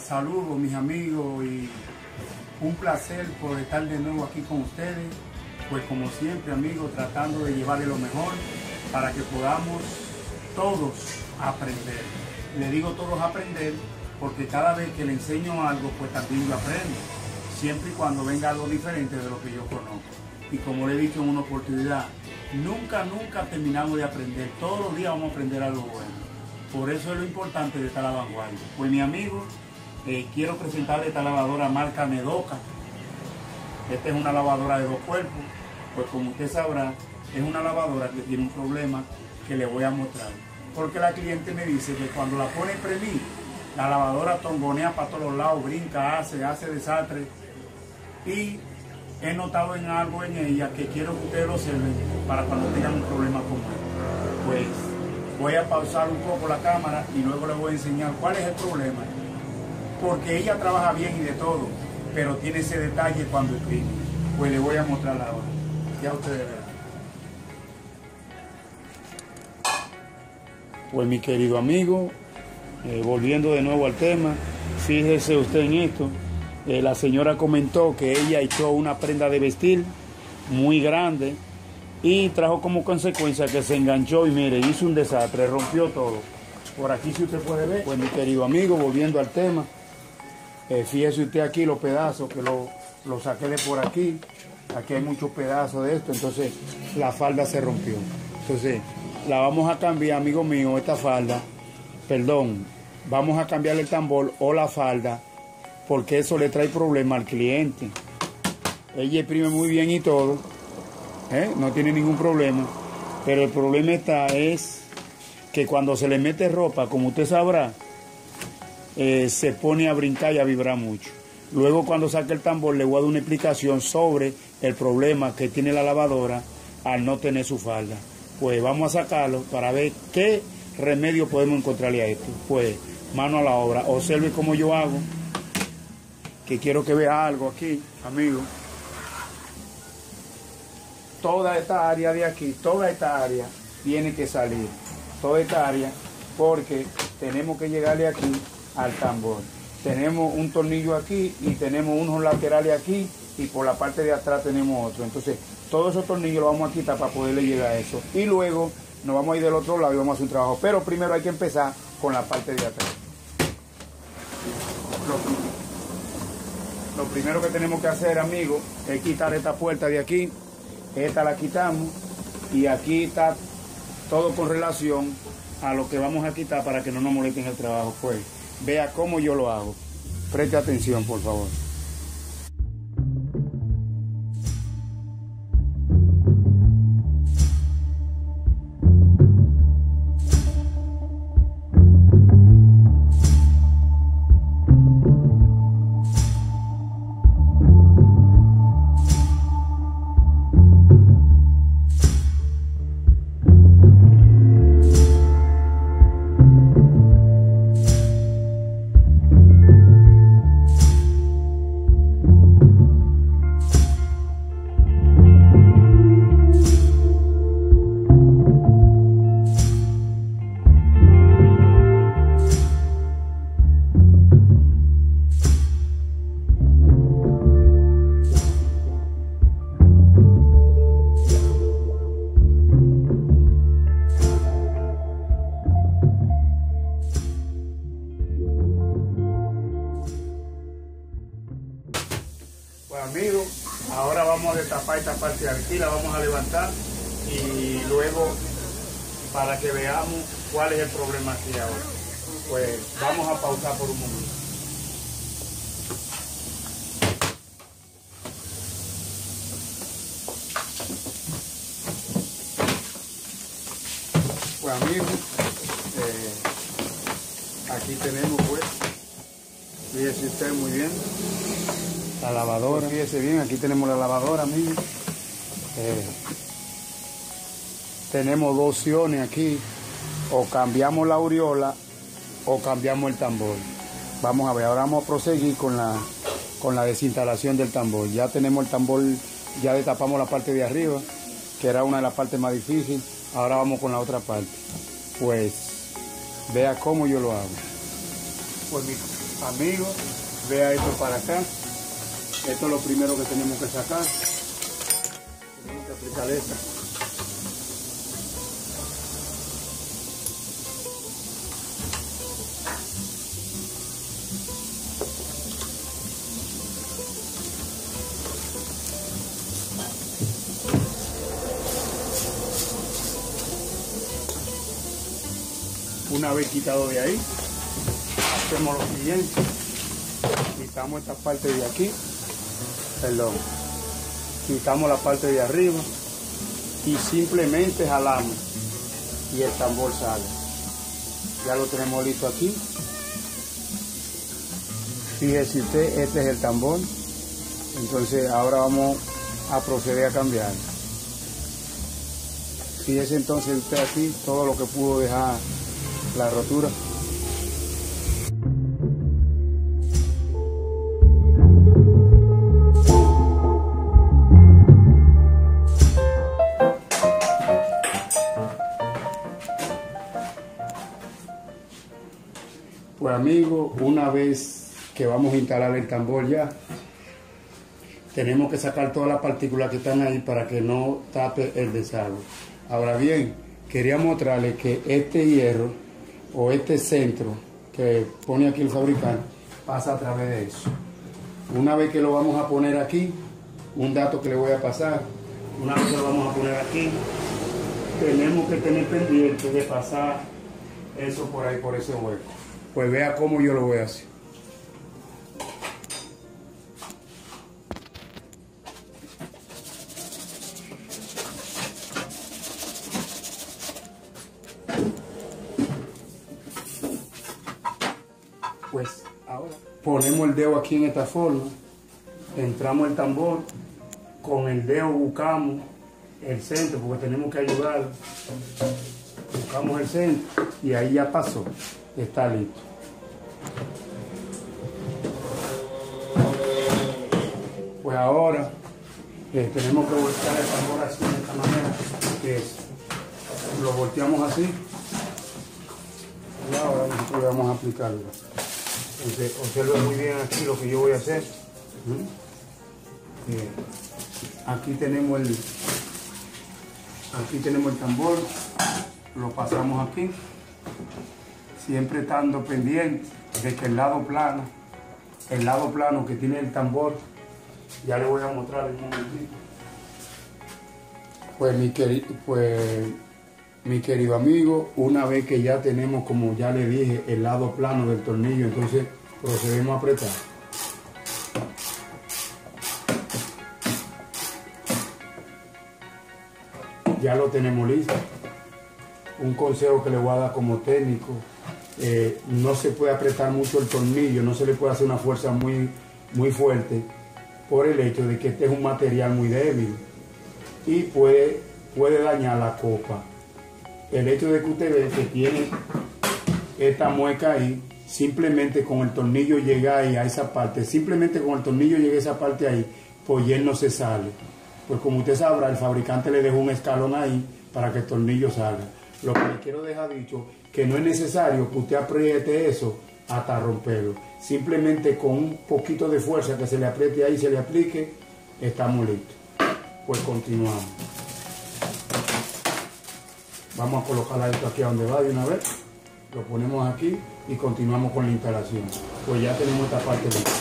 Saludos mis amigos y un placer por estar de nuevo aquí con ustedes. Pues como siempre amigos, tratando de llevarle lo mejor para que podamos todos aprender. Le digo todos aprender porque cada vez que le enseño algo, pues también yo aprendo. Siempre y cuando venga algo diferente de lo que yo conozco. Y como le he dicho en una oportunidad, nunca terminamos de aprender. Todos los días vamos a aprender algo bueno. Por eso es lo importante de estar a la vanguardia. Pues mi amigo, quiero presentarle esta lavadora marca Medoca. Esta es una lavadora de 2 cuerpos. Pues como usted sabrá, es una lavadora que tiene un problema que le voy a mostrar. Porque la cliente me dice que cuando la pone premir, la lavadora tongonea para todos los lados, brinca, hace desastre. Y he notado en algo en ella que quiero que ustedes lo observen para cuando tengan un problema como este. Pues voy a pausar un poco la cámara y luego les voy a enseñar cuál es el problema. Porque ella trabaja bien y de todo, pero tiene ese detalle cuando escribe. Pues les voy a mostrar ahora. Ya ustedes verán. Pues mi querido amigo, volviendo de nuevo al tema, fíjese usted en esto. La señora comentó que ella echó una prenda de vestir muy grande y trajo como consecuencia que se enganchó y mire, hizo un desastre, rompió todo. Por aquí si usted puede ver, pues mi querido amigo, volviendo al tema, fíjese usted aquí los pedazos que lo saqué de por aquí. Aquí hay muchos pedazos de esto, entonces la falda se rompió. Entonces la vamos a cambiar, amigo mío, esta falda, perdón, vamos a cambiarle el tambor o la falda, porque eso le trae problema al cliente. Ella exprime muy bien y todo, no tiene ningún problema, pero el problema es que cuando se le mete ropa, como usted sabrá, se pone a brincar y a vibrar mucho. Luego cuando saque el tambor le voy a dar una explicación sobre el problema que tiene la lavadora al no tener su falda. Pues vamos a sacarlo para ver qué remedio podemos encontrarle a esto. Pues mano a la obra, observe cómo yo hago, que quiero que vea algo aquí, amigo. Toda esta área de aquí, toda esta área tiene que salir. Toda esta área, porque tenemos que llegarle aquí al tambor. Tenemos un tornillo aquí y tenemos unos laterales aquí y por la parte de atrás tenemos otro. Entonces, todos esos tornillos los vamos a quitar para poderle llegar a eso. Y luego nos vamos a ir del otro lado y vamos a hacer un trabajo. Pero primero hay que empezar con la parte de atrás. Lo primero que tenemos que hacer, amigos, es quitar esta puerta de aquí. Esta la quitamos y aquí está todo con relación a lo que vamos a quitar para que no nos molesten el trabajo. Pues vea cómo yo lo hago. Preste atención, por favor. Amigos, ahora vamos a destapar esta parte de aquí, la vamos a levantar y luego para que veamos cuál es el problema aquí ahora. Pues vamos a pausar por un momento. Pues amigos, aquí tenemos pues, fíjese usted muy bien, la lavadora. Fíjese bien, aquí tenemos la lavadora, amigos. Tenemos 2 opciones aquí, o cambiamos la aureola o cambiamos el tambor. Vamos a ver, ahora vamos a proseguir con la desinstalación del tambor. Ya tenemos el tambor, ya destapamos la parte de arriba, que era una de las partes más difíciles. Ahora vamos con la otra parte. Pues vea cómo yo lo hago. Pues mira. Amigos, vea esto para acá. Esto es lo primero que tenemos que sacar. Tenemos que aplicar esta. Una vez quitado de ahí, hacemos lo siguiente. Quitamos esta parte de aquí, quitamos la parte de arriba y simplemente jalamos y el tambor sale. Ya lo tenemos listo aquí. Fíjese usted, este es el tambor. Entonces ahora vamos a proceder a cambiar. Fíjese entonces usted aquí todo lo que pudo dejar la rotura. Pues amigos, una vez que vamos a instalar el tambor ya, tenemos que sacar todas las partículas que están ahí para que no tape el desagüe. Ahora bien, quería mostrarles que este hierro o este centro que pone aquí el fabricante pasa a través de eso. Una vez que lo vamos a poner aquí, un dato que le voy a pasar, una vez que lo vamos a poner aquí, tenemos que tener pendiente de pasar eso por ahí, por ese hueco. Pues vea cómo yo lo voy a hacer. Pues ahora ponemos el dedo aquí en esta forma, entramos el tambor, con el dedo buscamos el centro porque tenemos que ayudarlo, buscamos el centro y ahí ya pasó, está listo. Pues ahora tenemos que voltear el tambor así de esta manera, que es, lo volteamos así y ahora nosotros le vamos a aplicarlo. Entonces, observen muy bien aquí lo que yo voy a hacer. Aquí tenemos el tambor, lo pasamos aquí, siempre estando pendiente de que el lado plano que tiene el tambor, ya le voy a mostrar en un momentito. Pues mi querido amigo, una vez que ya tenemos, como ya le dije, el lado plano del tornillo, entonces procedemos a apretar. Ya lo tenemos listo. Un consejo que le voy a dar como técnico, no se puede apretar mucho el tornillo, no se le puede hacer una fuerza muy fuerte por el hecho de que este es un material muy débil y puede dañar la copa. El hecho de que usted ve que tiene esta mueca ahí, simplemente con el tornillo llega ahí a esa parte, simplemente con el tornillo llega a esa parte ahí, pues él no se sale. Pues como usted sabrá, el fabricante le dejó un escalón ahí para que el tornillo salga. Lo que le quiero dejar dicho, que no es necesario que usted apriete eso hasta romperlo. Simplemente con un poquito de fuerza que se le apriete ahí, se le aplique, estamos listos. Pues continuamos. Vamos a colocar esto aquí a donde va de una vez. Lo ponemos aquí y continuamos con la instalación. Pues ya tenemos esta parte lista.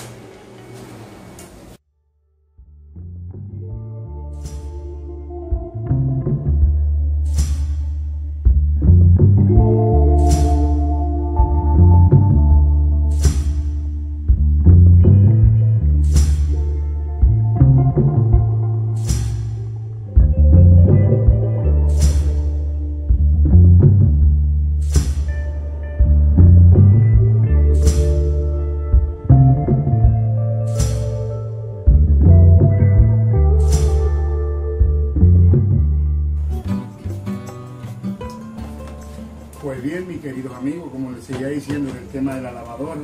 Pues bien, mis queridos amigos, como les seguía diciendo en el tema de la lavadora,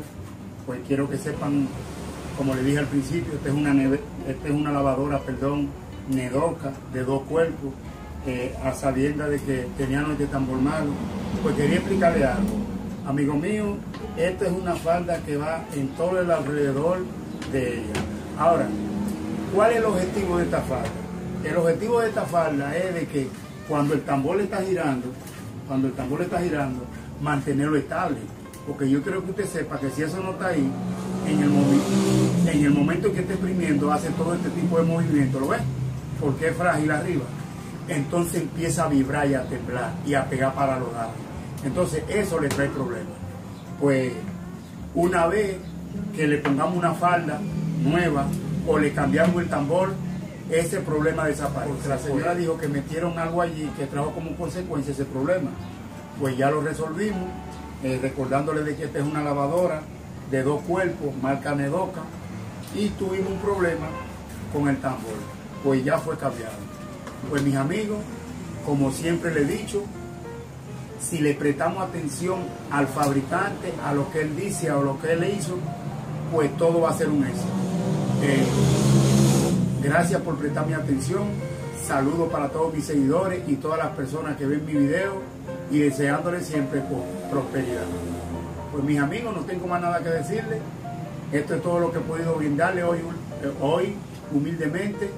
pues quiero que sepan, como les dije al principio, esta es una lavadora, Nedoca, de 2 cuerpos, a sabiendas de que tenían este tambor malo. Pues quería explicarle algo. Amigo mío, esta es una falda que va en todo el alrededor de ella. Ahora, ¿cuál es el objetivo de esta falda? El objetivo de esta falda es de que cuando el tambor está girando, mantenerlo estable. Porque yo quiero que usted sepa que si eso no está ahí, en el momento que esté exprimiendo, hace todo este tipo de movimiento, ¿lo ves? Porque es frágil arriba. Entonces empieza a vibrar y a temblar y a pegar para los lados. Entonces eso le trae problemas. Pues una vez que le pongamos una falda nueva o le cambiamos el tambor, ese problema desaparece. Porque la señora dijo que metieron algo allí que trajo como consecuencia ese problema. Pues ya lo resolvimos, recordándole de que esta es una lavadora de 2 cuerpos, marca Nedoca, y tuvimos un problema con el tambor. Pues ya fue cambiado. Pues mis amigos, como siempre le he dicho, si le prestamos atención al fabricante, a lo que él dice, a lo que él hizo, pues todo va a ser un éxito. Gracias por prestarme atención. Saludos para todos mis seguidores y todas las personas que ven mi video y deseándoles siempre prosperidad. Pues mis amigos, no tengo más nada que decirles. Esto es todo lo que he podido brindarle hoy humildemente,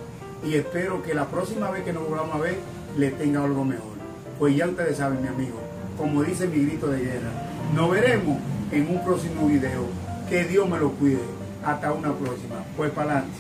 y espero que la próxima vez que nos volvamos a ver le tenga algo mejor. Pues ya ustedes saben, mi amigo, como dice mi grito de guerra, nos veremos en un próximo video. Que Dios me lo cuide. Hasta una próxima. Pues para adelante.